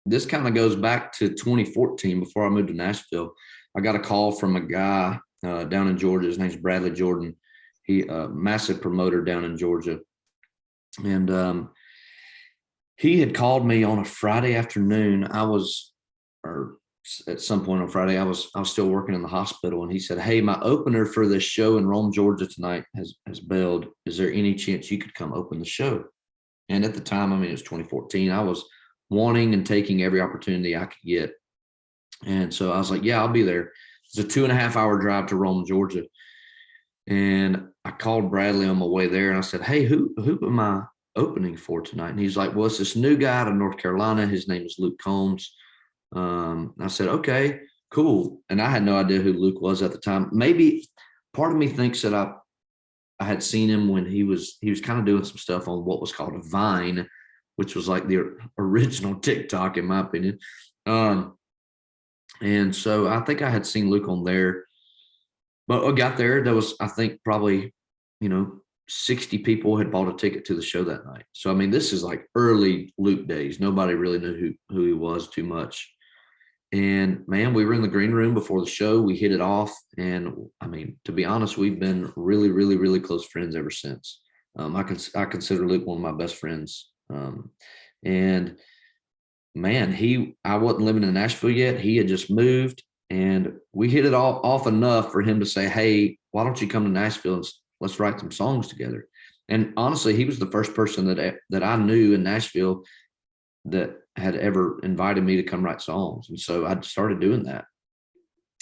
this kind of goes back to 2014 before I moved to Nashville. I got a call from a guy down in Georgia. His name's Bradley Jordan. He massive promoter down in Georgia. And he had called me on a Friday afternoon. Or at some point on Friday, I was still working in the hospital, and he said, "Hey, my opener for this show in Rome, Georgia tonight has bailed. Is there any chance you could come open the show?" And at the time, I mean, it was 2014. I was wanting and taking every opportunity I could get. And so I was like, "Yeah, I'll be there." It's a 2.5-hour drive to Rome, Georgia. And I called Bradley on my way there, and I said, "Hey, who am I opening for tonight?" And he's like, "Well, it's this new guy out of North Carolina. His name is Luke Combs." I said, "Okay, cool." And I had no idea who Luke was at the time. Maybe part of me thinks that I had seen him when he was kind of doing some stuff on what was called a Vine, which was like the original TikTok, in my opinion. And so I think I had seen Luke on there. But I got there was, I think, probably, 60 people had bought a ticket to the show that night. So, I mean, this is like early Luke days. Nobody really knew who he was too much. And, man, we were in the green room before the show. We hit it off. And, I mean, to be honest, we've been really, really, really close friends ever since. I consider Luke one of my best friends. And, man, I wasn't living in Nashville yet. He had just moved. And we hit it all off enough for him to say, "Hey, why don't you come to Nashville and let's write some songs together?" And honestly, he was the first person that I knew in Nashville that had ever invited me to come write songs. And so I started doing that.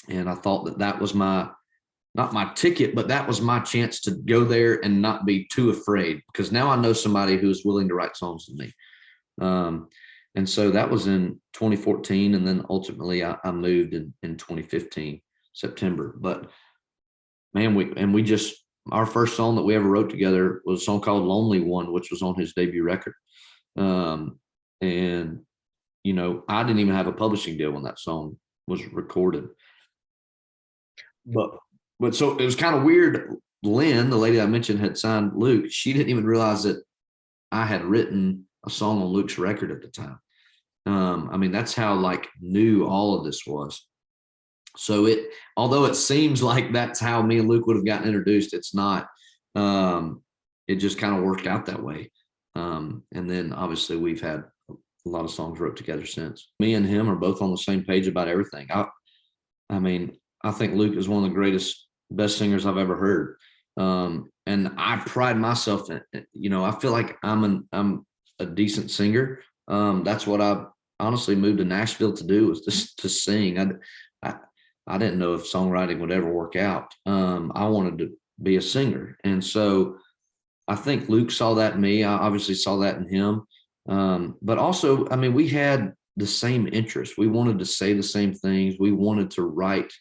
And I thought that was not my ticket, but that was my chance to go there and not be too afraid, because now I know somebody who is willing to write songs with me. And so that was in 2014. And then ultimately I moved in 2015, September. But man, our first song that we ever wrote together was a song called Lonely One, which was on his debut record. And, I didn't even have a publishing deal when that song was recorded. But so it was kind of weird. Lynn, the lady I mentioned, had signed Luke. She didn't even realize that I had written a song on Luke's record at the time. I mean, that's how new all of this was. So although it seems like that's how me and Luke would have gotten introduced, it's not. It just kind of worked out that way. And then obviously we've had a lot of songs wrote together since. Me and him are both on the same page about everything. I mean, I think Luke is one of the greatest, best singers I've ever heard. And I pride myself in, I feel like I'm a decent singer. That's what I honestly moved to Nashville to do, was just to sing. I didn't know if songwriting would ever work out. I wanted to be a singer. And so I think Luke saw that in me. I obviously saw that in him. But also, I mean, we had the same interests. We wanted to say the same things. We wanted to write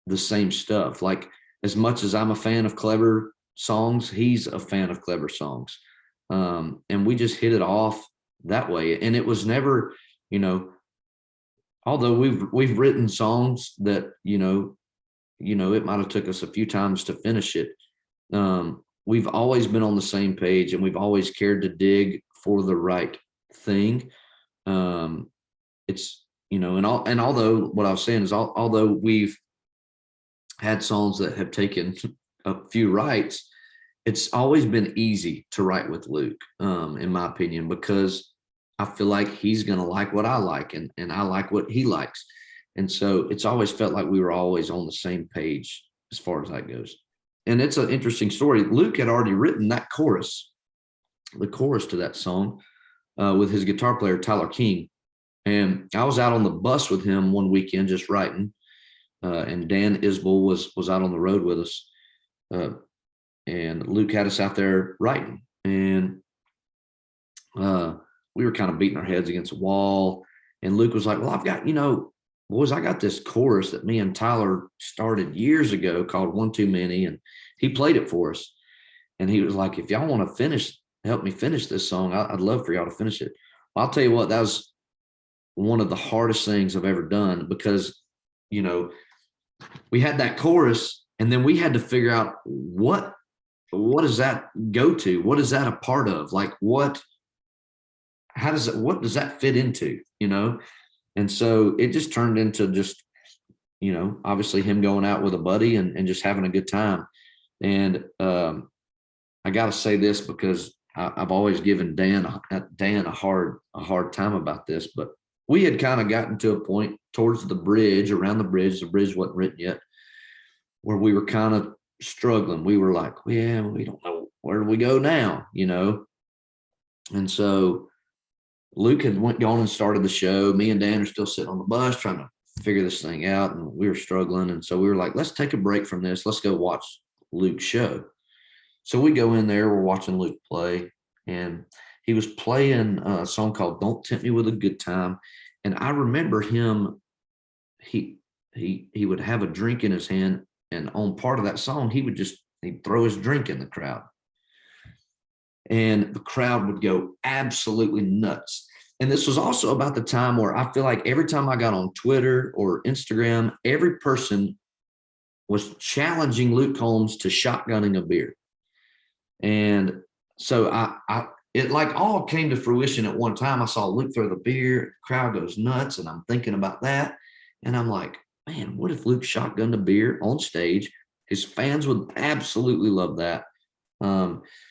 the same stuff. Like, as much as I'm a fan of clever songs, he's a fan of clever songs. And we just hit it off that way. And it was never, although we've written songs that, it might've took us a few times to finish it. We've always been on the same page, and we've always cared to dig for the right thing. It's, and although what I was saying is, although we've had songs that have taken a few writes, it's always been easy to write with Luke, in my opinion, because I feel like he's going to like what I like, and I like what he likes. And so it's always felt like we were always on the same page as far as that goes. And it's an interesting story. Luke had already written the chorus to that song with his guitar player, Tyler King. And I was out on the bus with him one weekend just writing. And Dan Isbell was out on the road with us. And Luke had us out there writing. And we were kind of beating our heads against a wall. And Luke was like, "Well, I've got, boys, I got this chorus that me and Tyler started years ago called One Too Many." And he played it for us. And he was like, "If y'all want to help me finish this song, I'd love for y'all to finish it." Well, I'll tell you what, that was one of the hardest things I've ever done, because, we had that chorus, and then we had to figure out what does that go to? What is that a part of? Like, what does that fit into, And so it just turned into just, obviously him going out with a buddy and just having a good time. And I got to say this because I've always given Dan a hard time about this, but we had kind of gotten to a point towards the bridge, around the bridge wasn't written yet, where we were kind of struggling. We were like, yeah, we don't know where do we go now, And so Luke had gone and started the show. Me and Dan are still sitting on the bus trying to figure this thing out, and we were struggling. And so we were like, let's take a break from this. Let's go watch Luke's show. So we go in there, we're watching Luke play, and he was playing a song called Don't Tempt Me with a Good Time. And I remember him, he would have a drink in his hand, and on part of that song, he'd throw his drink in the crowd. And the crowd would go absolutely nuts. And this was also about the time where I feel like every time I got on Twitter or Instagram, every person was challenging Luke Combs to shotgunning a beer. And so it like all came to fruition at one time. I saw Luke throw the beer, the crowd goes nuts, and I'm thinking about that. And I'm like, man, what if Luke shotgunned a beer on stage? His fans would absolutely love that.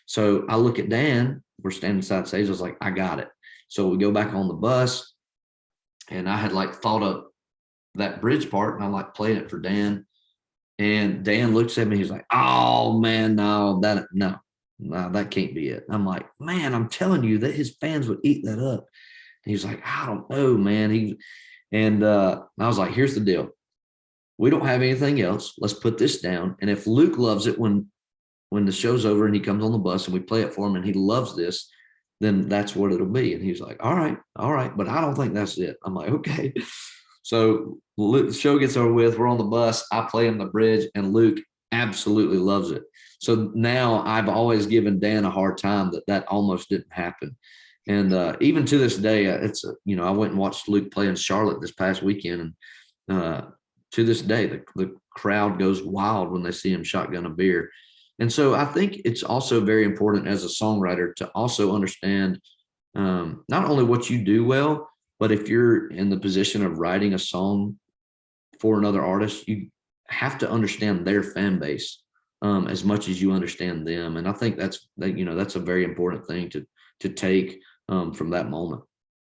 So I look at Dan, we're standing side stage. I was like, I got it. So we go back on the bus, and I had like thought up that bridge part, and I'm like playing it for Dan. And Dan looks at me, he's like, oh man, no, that can't be it. I'm like, man, I'm telling you that his fans would eat that up. And he's like, I don't know, man. I was like, here's the deal. We don't have anything else. Let's put this down. And if Luke loves it when the show's over and he comes on the bus and we play it for him and he loves this, then that's what it'll be. And he's like, all right. But I don't think that's it. I'm like, okay. So the show gets over with. We're on the bus. I play him the bridge, and Luke absolutely loves it. So now I've always given Dan a hard time that almost didn't happen. And even to this day, I went and watched Luke play in Charlotte this past weekend. And to this day, the crowd goes wild when they see him shotgun a beer. And so I think it's also very important as a songwriter to also understand not only what you do well, but if you're in the position of writing a song for another artist, you have to understand their fan base as much as you understand them. And I think that's a very important thing to take from that moment.